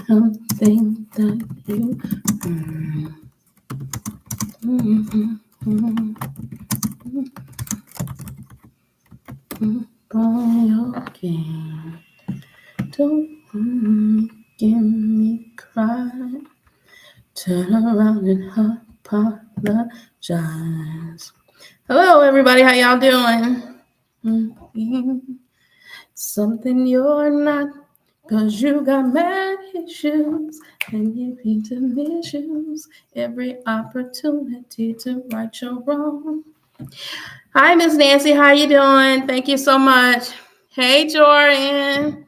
Something that you on your game. Don't give me cry. Turn around and apologize. Hello, everybody. How y'all doing? Something you're not, 'cause you got mad issues and you need to misuse every opportunity to right your wrong. Hi, Miss Nancy. How you doing? Thank you so much. Hey, Jordan.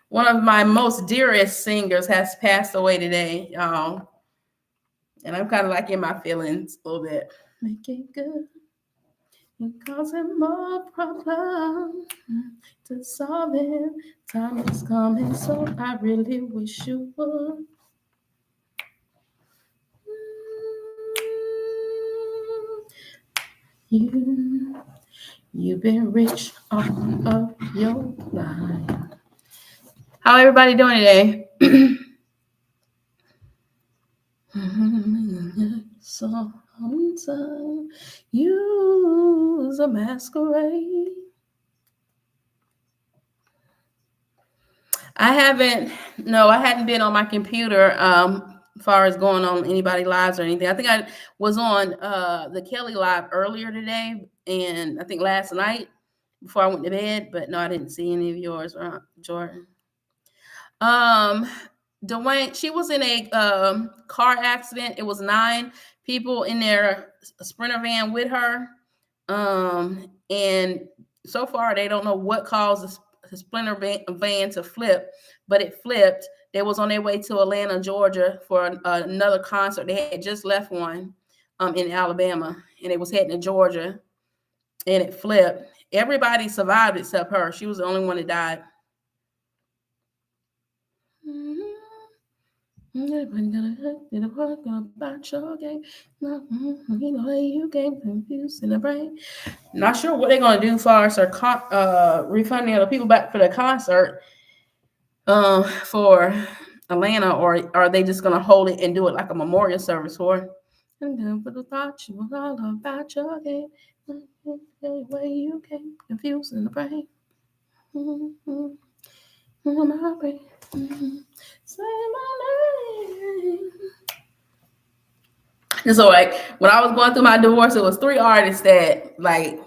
One of my most dearest singers has passed away today, y'all. And I'm kind of like in my feelings a little bit. Make it good. And causing more problems to solve it. Time is coming, so I really wish you would. You've been rich all of your life. How everybody doing today? So use a masquerade. I hadn't been on my computer as far as going on anybody's lives or anything. I think I was on the Kelly live earlier today, and I think last night before I went to bed, but no, I didn't see any of yours, Jordan. Dwayne, she was in a car accident. It was 9 people in their Sprinter van with her. And so far they don't know what caused the Sprinter van to flip, but it flipped. They was on their way to Atlanta, Georgia for another concert. They had just left one in Alabama, and they was heading to Georgia, and it flipped. Everybody survived except her. She was the only one that died. About your game. You know you get confused in the brain. Not sure what they're gonna do as far as refunding the people back for the concert for Atlanta, or are they just gonna hold it and do it like a memorial service for? And then but I thought you was all about your game. Where you get confused in the brain. My brain. Say my name. And so, like, when I was going through my divorce, it was 3 artists that, like,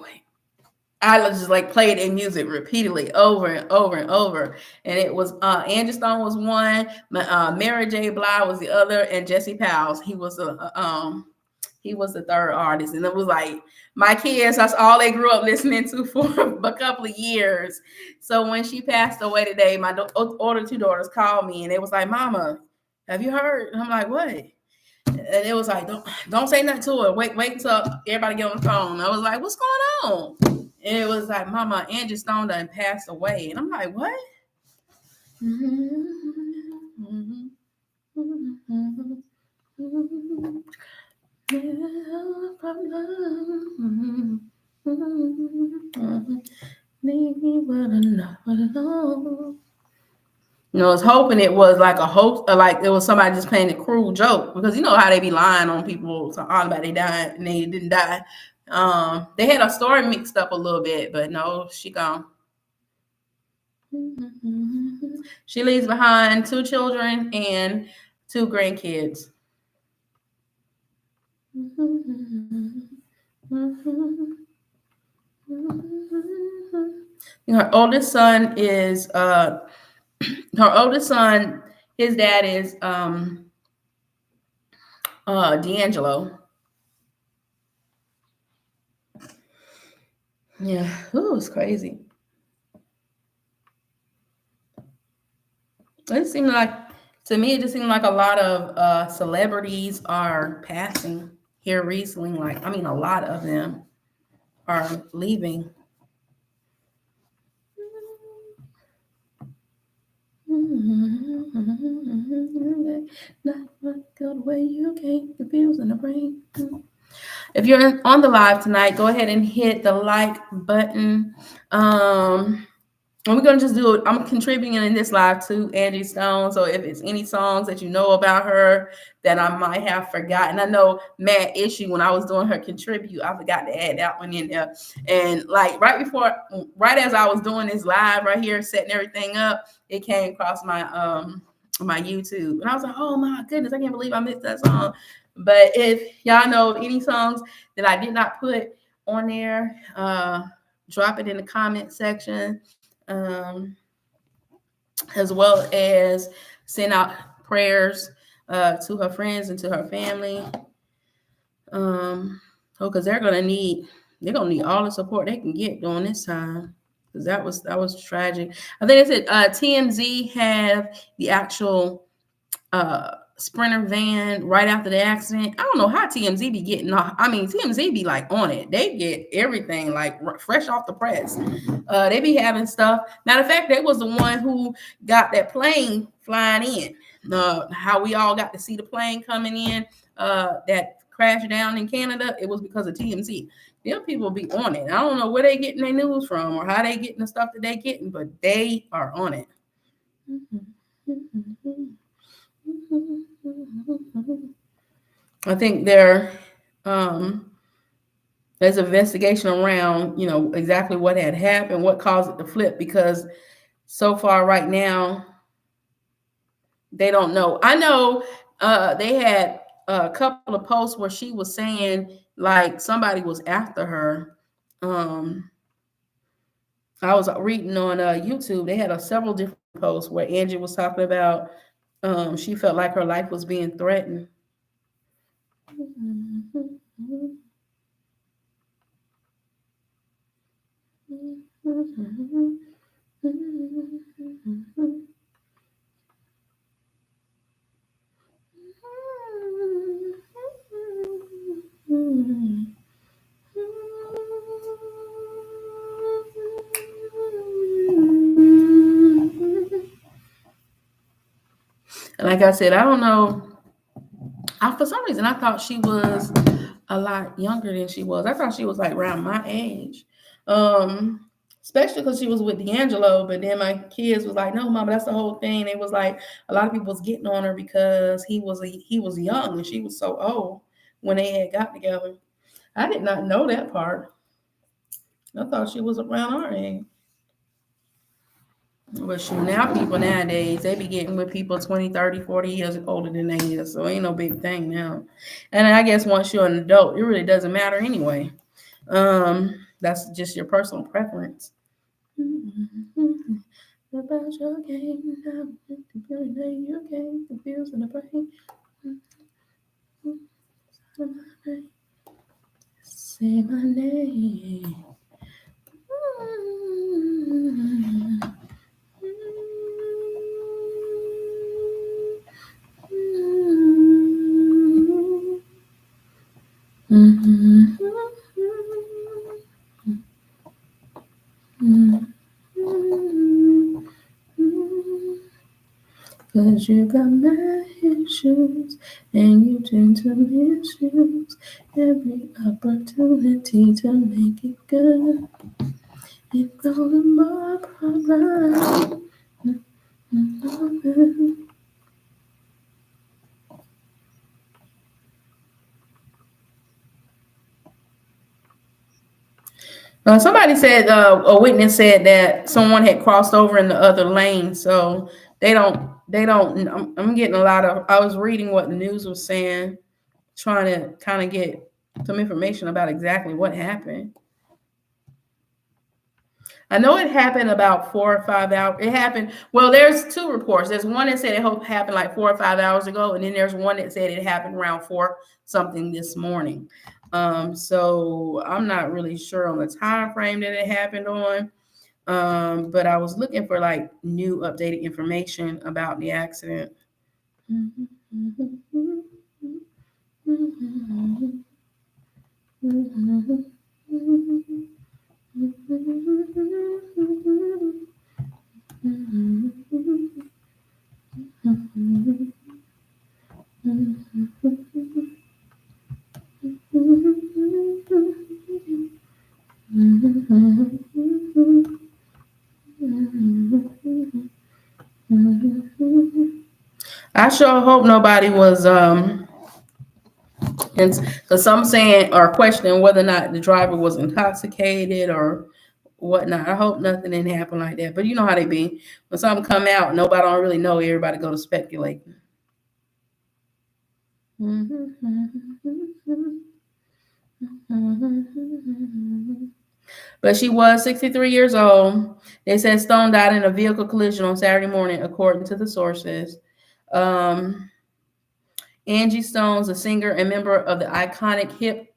I just like played their music repeatedly over and over and over. And it was Angie Stone was one, Mary J. Blige was the other, and Jesse Powell. He was the third artist. And it was like my kids, that's all they grew up listening to for a couple of years. So when she passed away today, my older 2 daughters called me and it was like, "Mama, have you heard?" And I'm like, "What?" And it was like, don't say nothing to her. Wait until everybody get on the phone. I was like, "What's going on?" And it was like, "Mama, Angie Stone done passed away." And I'm like, "What?" I was hoping it was like a hoax, or like it was somebody just playing a cruel joke, because you know how they be lying on people talking about they died and they didn't die. They had a story mixed up a little bit, but no, she gone. She leaves behind 2 children and 2 grandkids. Her oldest son is Her oldest son, his dad is D'Angelo. Yeah, ooh, it's crazy. It seemed like, to me, it just seemed like a lot of celebrities are passing here recently. Like, I mean, a lot of them are leaving. Not go the way you came, confusing the brain. If you're on the live tonight, go ahead and hit the like button. And we're gonna just do it. I'm contributing in this live to Angie Stone. So if it's any songs that you know about her that I might have forgotten, I know Mad Issue, when I was doing her contribute, I forgot to add that one in there. And like right as I was doing this live right here, setting everything up, it came across my YouTube, and I was like, oh my goodness, I can't believe I missed that song. But if y'all know any songs that I did not put on there, drop it in the comment section. As well as send out prayers to her friends and to her family. Because they're gonna need all the support they can get during this time. Because that was tragic. I think they said TMZ have the actual Sprinter van right after the accident. I don't know how TMZ be getting off. I mean, TMZ be like on it. They get everything like fresh off the press. They be having stuff. Matter of fact, they was the one who got that plane flying in. How we all got to see the plane coming in that crashed down in Canada. It was because of TMZ. Them people be on it. I don't know where they getting their news from or how they getting the stuff that they getting, but they are on it. I think there's an investigation around, exactly what had happened, what caused it to flip, because so far right now, they don't know. I know they had a couple of posts where she was saying like somebody was after her. I was reading on YouTube, they had several different posts where Angie was talking about she felt like her life was being threatened. Like I said, I don't know. For some reason, I thought she was a lot younger than she was. I thought she was like around my age, especially because she was with D'Angelo. But then my kids was like, "No, mama, that's the whole thing." It was like a lot of people was getting on her because he was young and she was so old when they had got together. I did not know that part. I thought she was around our age. But shoot, now people nowadays, they be getting with people 20, 30, 40 years older than they is. So ain't no big thing now. And I guess once you're an adult, it really doesn't matter anyway. That's just your personal preference. About your game now, you can't confuse in the brain. Say my name. Cause you got my issues and you tend to misuse every opportunity to make it good. It's all in my problem. Somebody said a witness said that someone had crossed over in the other lane, so they don't. I'm getting a lot of. I was reading what the news was saying, trying to kind of get some information about exactly what happened. I know it happened about 4 or 5 hours. It happened. Well, there's two reports. There's one that said it happened like 4 or 5 hours ago, and then there's one that said it happened around four something this morning. So I'm not really sure on the time frame that it happened on. But I was looking for like new updated information about the accident. I sure hope nobody was and because some saying or questioning whether or not the driver was intoxicated or whatnot. I hope nothing didn't happen like that. But you know how they be. When something come out, nobody don't really know. Everybody go to speculate. But she was 63 years old. They said Stone died in a vehicle collision on Saturday morning, according to the sources. Um, Angie Stone's a singer and member of the iconic hip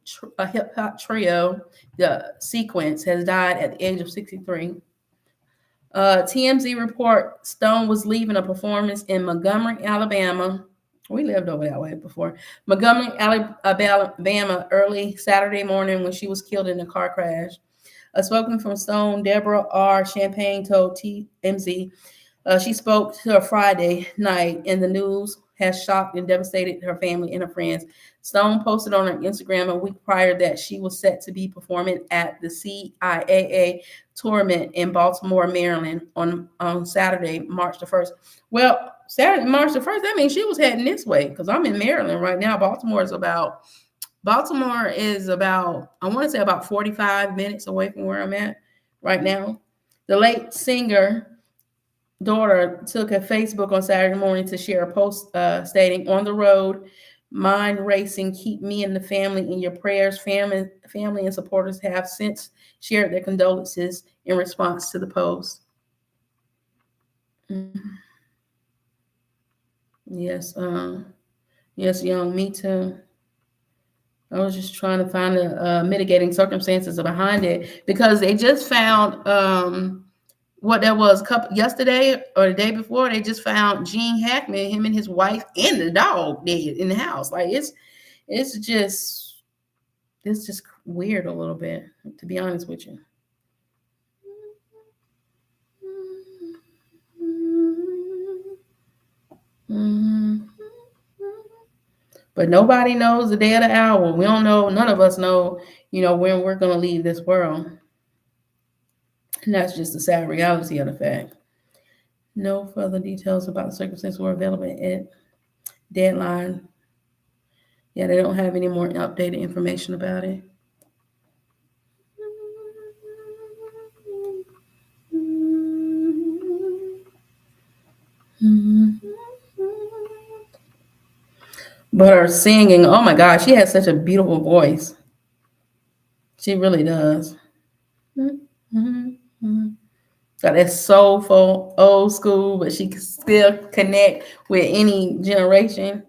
hop trio, The Sequence, has died at the age of 63. TMZ report Stone was leaving a performance in Montgomery, Alabama. We lived over that way before. Montgomery, Alabama, early Saturday morning when she was killed in a car crash. A spokesman from Stone, Deborah R. Champagne, told TMZ she spoke to her Friday night, and the news has shocked and devastated her family and her friends. Stone posted on her Instagram a week prior that she was set to be performing at the CIAA tournament in Baltimore, Maryland on Saturday, March the 1st. Well, Saturday, March the 1st, that means she was heading this way because I'm in Maryland right now. Baltimore is about, I want to say about 45 minutes away from where I'm at right now. The late singer daughter took a Facebook on Saturday morning to share a post stating, "On the road, mind racing. Keep me and the family in your prayers." Family and supporters have since shared their condolences in response to the post. Yes, yes, young, me too. I was just trying to find the mitigating circumstances behind it because they just found what that was couple yesterday or the day before. They just found Gene Hackman, him and his wife and the dog dead in the house. Like it's just weird a little bit, to be honest with you. But nobody knows the day of the hour. We don't know. None of us know, when we're going to leave this world. And that's just the sad reality of the fact. No further details about the circumstances were available at deadline. Yeah, they don't have any more updated information about it. But her singing, oh my gosh, she has such a beautiful voice. She really does. Got that soulful, old school, but she can still connect with any generation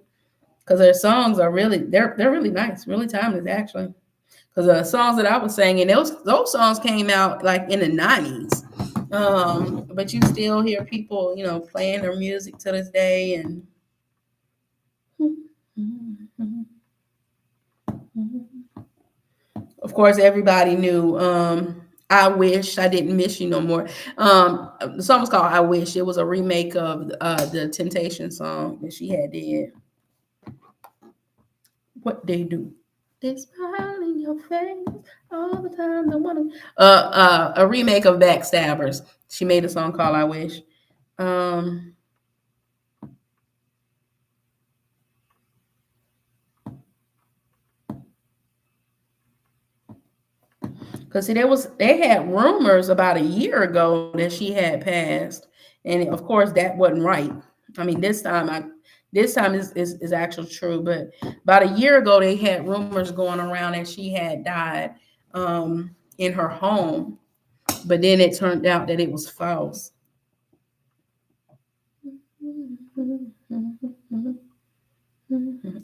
because her songs are they're really nice, really timeless actually. Because the songs that I was singing, those songs came out like in the 90s. But you still hear people, playing their music to this day, and of course everybody knew I Wish I Didn't Miss You No More. The song was called I Wish. It was a remake of the Temptation song that she had did. What they do? They smile in your face all the time. They want to. A remake of Backstabbers. She made a song called I Wish. Because see, they had rumors about a year ago that she had passed, and of course that wasn't right. I mean, this time is actually true, but about a year ago they had rumors going around that she had died in her home. but then it turned out that it was false.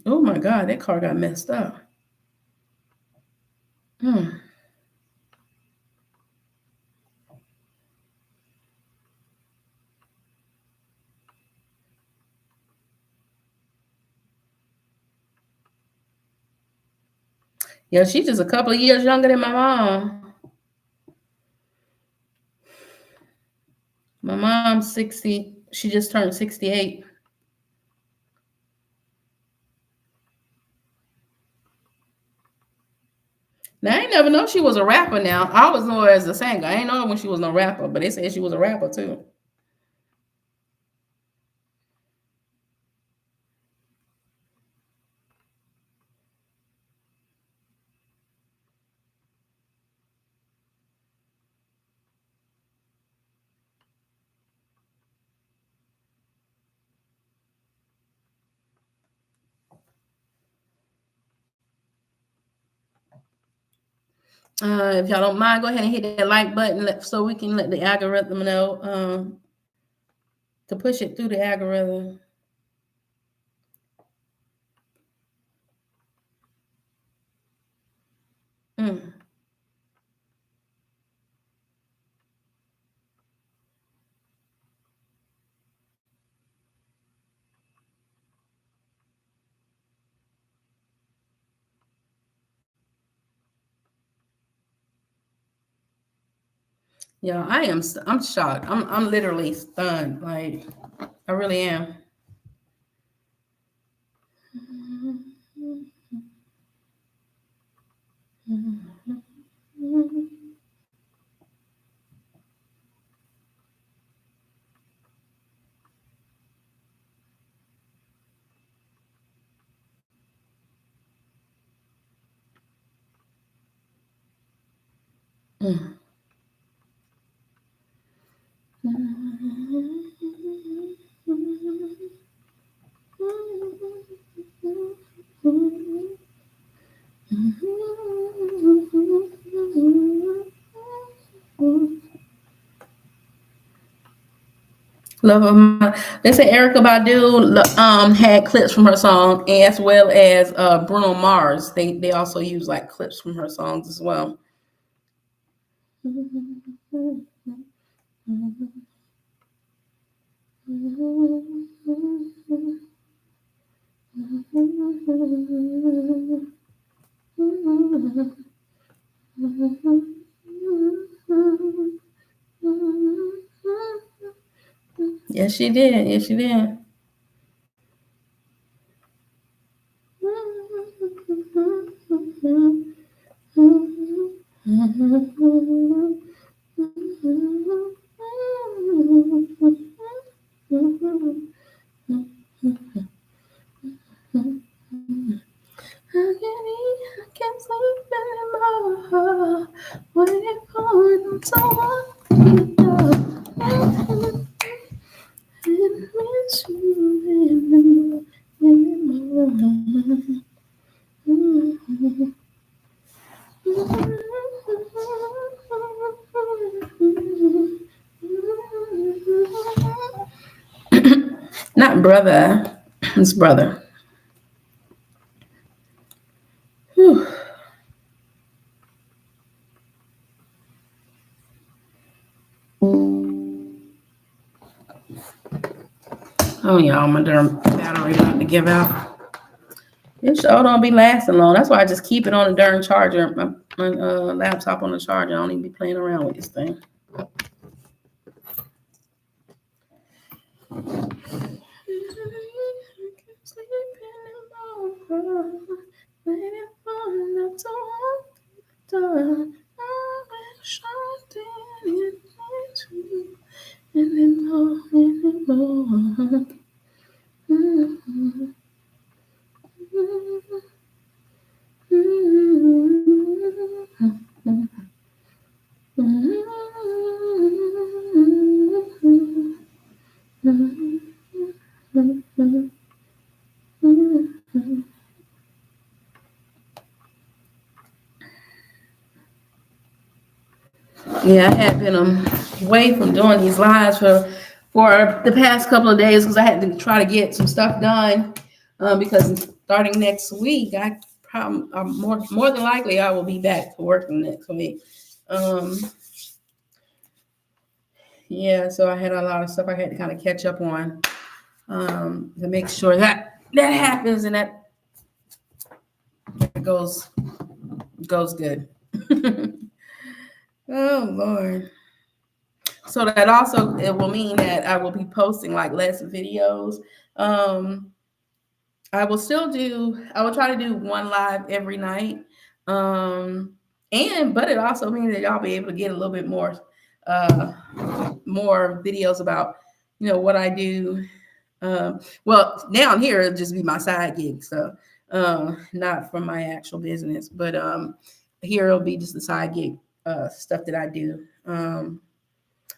Oh my God, that car got messed up. Hmm. Yeah, she's just a couple of years younger than my mom. My mom's 60. She just turned 68. Now, I ain't never know she was a rapper now. I always know her as a singer. I ain't know her when she was no rapper, but they said she was a rapper too. If y'all don't mind, go ahead and hit that like button so we can let the algorithm know to push it through the algorithm. Mm. Yeah, I'm shocked. I'm literally stunned. Like, I really am. Love of mine. They say Erica Badu had clips from her song as well as Bruno Mars. They also use like clips from her songs as well. Yes, she did. Yes, she did. I can't sleep anymore. Waiting for someone to know. I miss you anymore. Not brother, it's brother. Whew. Oh, y'all, my darn battery about to give out. It sure don't be lasting long. That's why I just keep it on the darn charger. My laptop on the charger. I don't even be playing around with this thing. Yeah, I had been away from doing these lives for the past couple of days because I had to try to get some stuff done. Because starting next week, I probably more than likely I will be back to working next week. Um, yeah, so I had a lot of stuff I had to kind of catch up on to make sure that happens and that goes good. Oh Lord. So that also it will mean that I will be posting like less videos. Um, I will try to do one live every night. Um, but it also means that y'all be able to get a little bit uh more videos about, what I do. Well, down here it'll just be my side gig stuff, not from my actual business, but here it'll be just the side gig stuff that I do.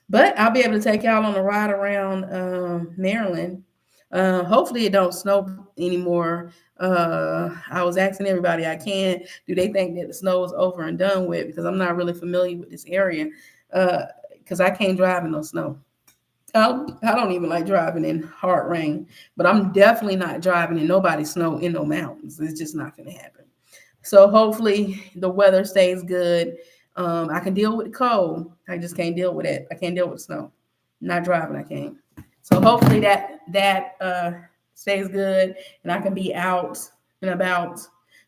But I'll be able to take y'all on a ride around Maryland. Hopefully it don't snow anymore. I was asking everybody I can, do they think that the snow is over and done with? Because I'm not really familiar with this area. Because I can't drive in no snow. I don't even like driving in hard rain, but I'm definitely not driving in nobody's snow in no mountains. It's just not going to happen. So hopefully the weather stays good. I can deal with the cold. I just can't deal with it. I can't deal with snow. Not driving, I can't. So hopefully that stays good, and I can be out and about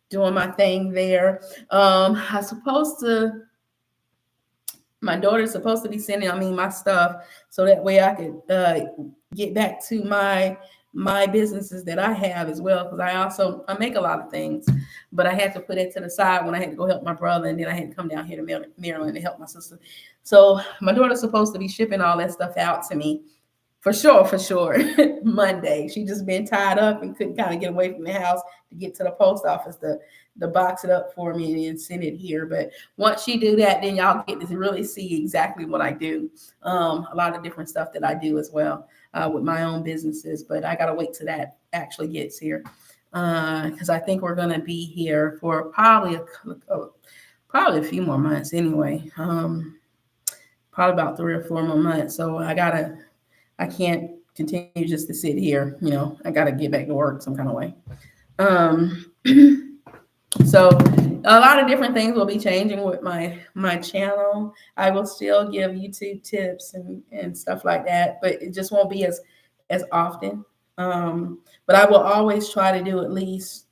doing my thing there. I supposed to. My daughter's supposed to be sending me my stuff so that way I could get back to my businesses that I have as well, because I make a lot of things, but I had to put it to the side when I had to go help my brother, and then I had to come down here to Maryland to help my sister. So my daughter's supposed to be shipping all that stuff out to me for sure Monday. She just been tied up and couldn't kind of get away from the house to get to the post office to box it up for me and send it here. But once she do that, then y'all get to really see exactly what I do. A lot of different stuff that I do as well with my own businesses. But I gotta wait till that actually gets here, because I think we're gonna be here for probably a few more months anyway. Probably about 3 or 4 more months. So I can't continue just to sit here. I got to get back to work some kind of way. Um, so a lot of different things will be changing with my channel. I will still give YouTube tips and stuff like that, but it just won't be as often. But I will always try to do at least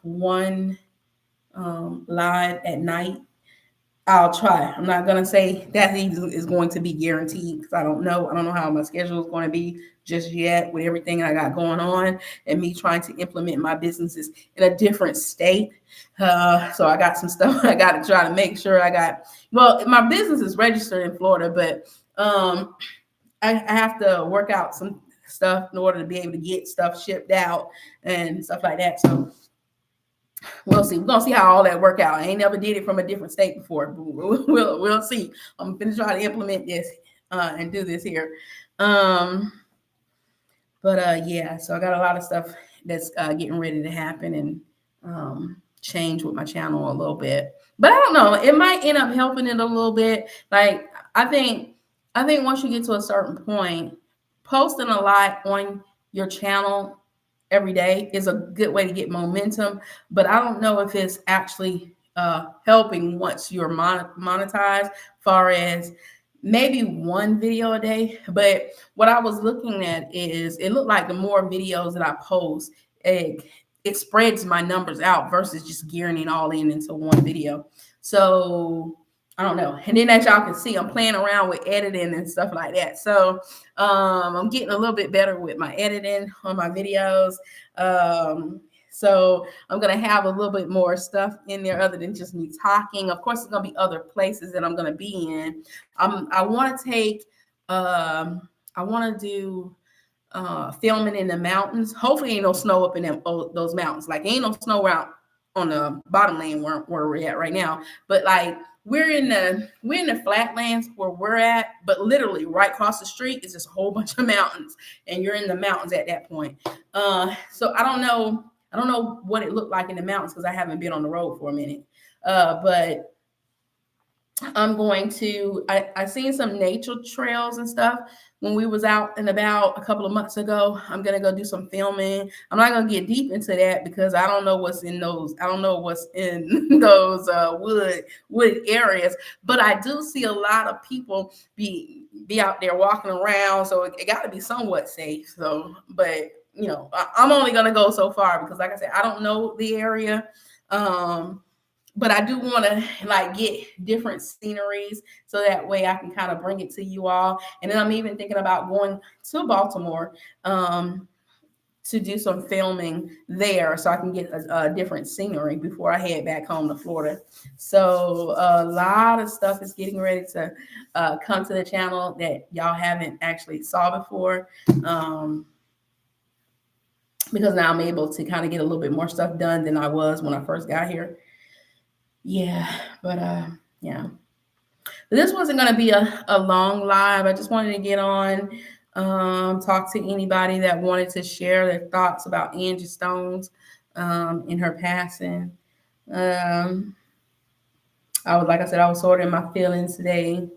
one live at night. I'll try. I'm not gonna say that is going to be guaranteed because I don't know. I don't know how my schedule is going to be just yet with everything I got going on and me trying to implement my businesses in a different state. So I got some stuff I got to try to make sure I got. Well, my business is registered in Florida, but I have to work out some stuff in order to be able to get stuff shipped out and stuff like that. So we'll see. We're gonna see how all that work out. I ain't never did it from a different state before. We'll see. I'm gonna try to implement this and do this here. Yeah. So I got a lot of stuff that's getting ready to happen and change with my channel a little bit. But I don't know. It might end up helping it a little bit. Like I think once you get to a certain point, posting a lot on your channel every day is a good way to get momentum, but I don't know if it's actually helping once you're monetized, far as maybe one video a day. But what I was looking at is it looked like the more videos that I post, it spreads my numbers out versus just gearing it all into one video. So I don't know. And then as y'all can see, I'm playing around with editing and stuff like that. So I'm getting a little bit better with my editing on my videos. So I'm going to have a little bit more stuff in there other than just me talking. Of course, there's going to be other places that I'm going to be in. I want to do filming in the mountains. Hopefully ain't no snow up in those mountains. Like ain't no snow out on the bottom land where we're at right now. But like we're in the flatlands where we're at, but literally right across the street is just a whole bunch of mountains, and you're in the mountains at that point. So I don't know what it looked like in the mountains because I haven't been on the road for a minute. But I'm going to I seen some nature trails and stuff when we was out and about a couple of months ago. I'm gonna go do some filming. I'm not gonna get deep into that because I don't know what's in those. I don't know what's in those wood areas. But I do see a lot of people be out there walking around, so it got to be somewhat safe. So, but I'm only gonna go so far because, like I said, I don't know the area. Um, but I do want to like get different sceneries so that way I can kind of bring it to you all. And then I'm even thinking about going to Baltimore to do some filming there so I can get a different scenery before I head back home to Florida. So a lot of stuff is getting ready to come to the channel that y'all haven't actually saw before. Because now I'm able to kind of get a little bit more stuff done than I was when I first got here. Yeah, but yeah. But this wasn't going to be a long live. I just wanted to get on, talk to anybody that wanted to share their thoughts about Angie Stone's in her passing. Um, like I said, I was sorting my feelings today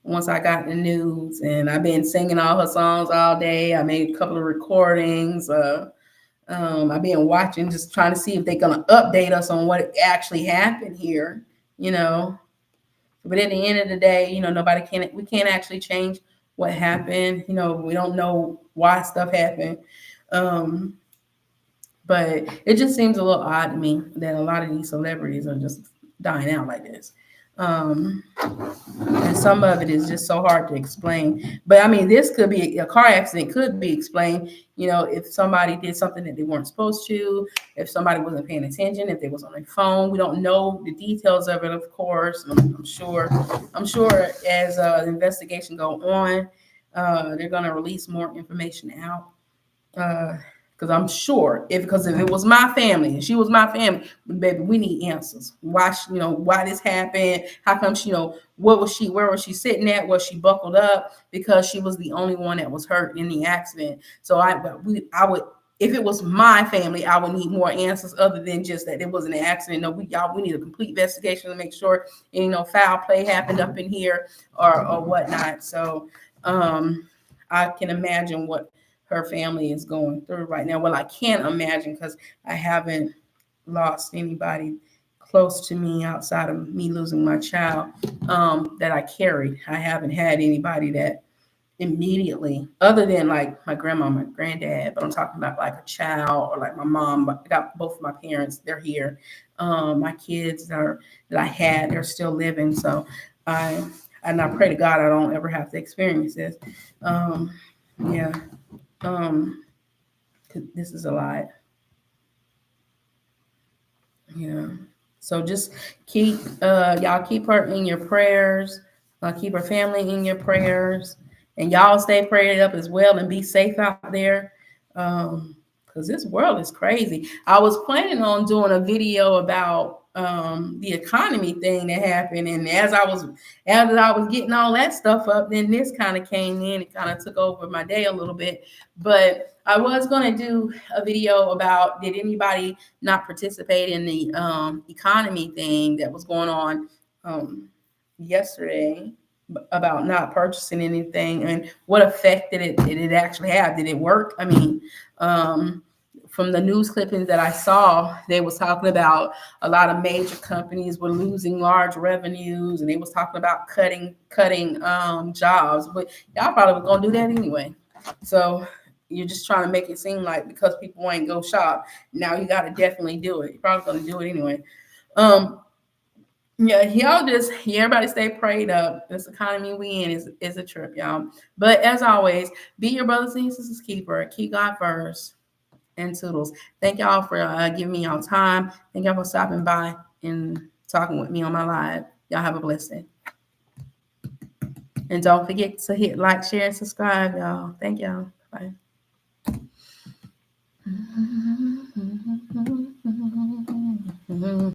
once I got the news, and I've been singing all her songs all day. I made a couple of recordings. I've been watching, just trying to see if they're gonna update us on what actually happened here. You know, but at the end of the day, we can't actually change what happened. We don't know why stuff happened. Um, but it just seems a little odd to me that a lot of these celebrities are just dying out like this. Um, and some of it is just so hard to explain. But I mean, this could be a car accident, could be explained. If somebody did something that they weren't supposed to, if somebody wasn't paying attention, if they was on their phone. We don't know the details of it, of course. I'm sure. As the investigation go on, they're going to release more information out. Because I'm sure because if it was my family and she was my family, baby, we need answers. Why this happened? How come where was she sitting at? Was she buckled up? Because she was the only one that was hurt in the accident. So I would, if it was my family, I would need more answers other than just that it was an accident. No, we need a complete investigation to make sure any foul play happened up in here or whatnot. So I can imagine what her family is going through right now. Well, I can't imagine because I haven't lost anybody close to me outside of me losing my child that I carried. I haven't had anybody that immediately, other than like my grandma, my granddad, but I'm talking about like a child or like my mom. I got both of my parents, they're here. My kids that I had, they're still living. So I pray to God I don't ever have to experience this. Yeah. This is a lot. Yeah. So just keep y'all keep her in your prayers. Keep her family in your prayers, and y'all stay prayed up as well and be safe out there. Because this world is crazy. I was planning on doing a video about the economy thing that happened, and as I was getting all that stuff up, then this kind of came in. It kind of took over my day a little bit, but I was going to do a video about did anybody not participate in the economy thing that was going on yesterday about not purchasing anything and what effect did it actually have? Did it work? I mean, from the news clippings that I saw, they was talking about a lot of major companies were losing large revenues, and they was talking about cutting jobs. But y'all probably was gonna do that anyway. So you're just trying to make it seem like because people ain't go shop, now you got to definitely do it. You're probably gonna do it anyway. Yeah, everybody stay prayed up. This economy we in is a trip, y'all. But as always, be your brothers and sisters keeper. Keep God first. And toodles. Thank y'all for giving me y'all time. Thank y'all for stopping by and talking with me on my live. Y'all have a blessed day. And don't forget to hit like, share, and subscribe, y'all. Thank y'all. Bye.